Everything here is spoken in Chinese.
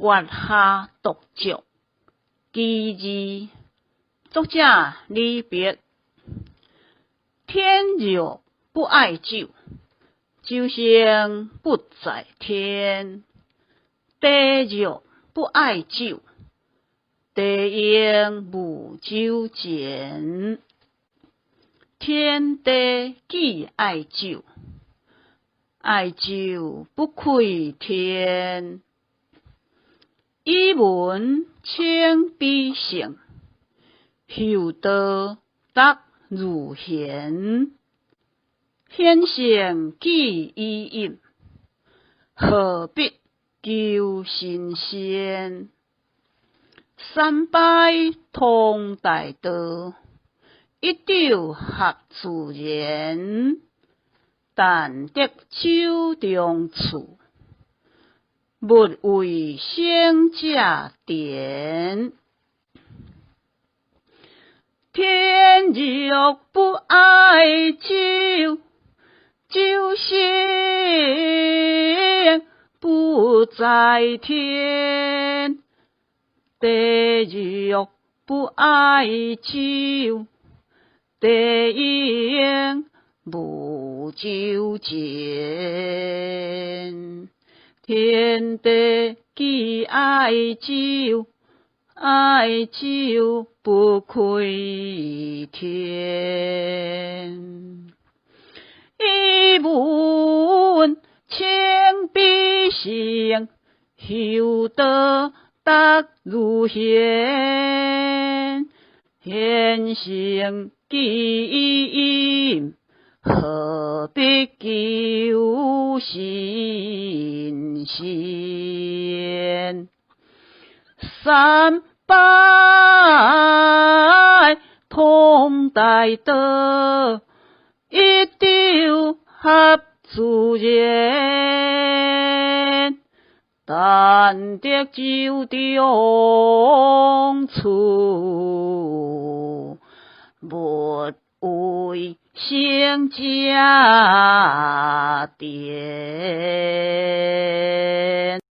月下独酌其二。作者李白。天热不爱酒，酒香不在天。地热不爱酒，地应无酒煎。天地既爱酒，爱酒不开天。以文称必胜，厚道达如贤。贤圣既已饮，何必求新鲜？三拜同大道，一酒合自然。但得酒中处，勿为胜者甜。天热不爱酒，酒香不在天。地热不爱酒，地应无酒煎。天地既爱酒，爱酒不开天。以文称必胜，厚道达如贤。贤圣既饮，何必求新鲜？三拜同大道，一酒合自然。但得酒中处，勿为胜者甜。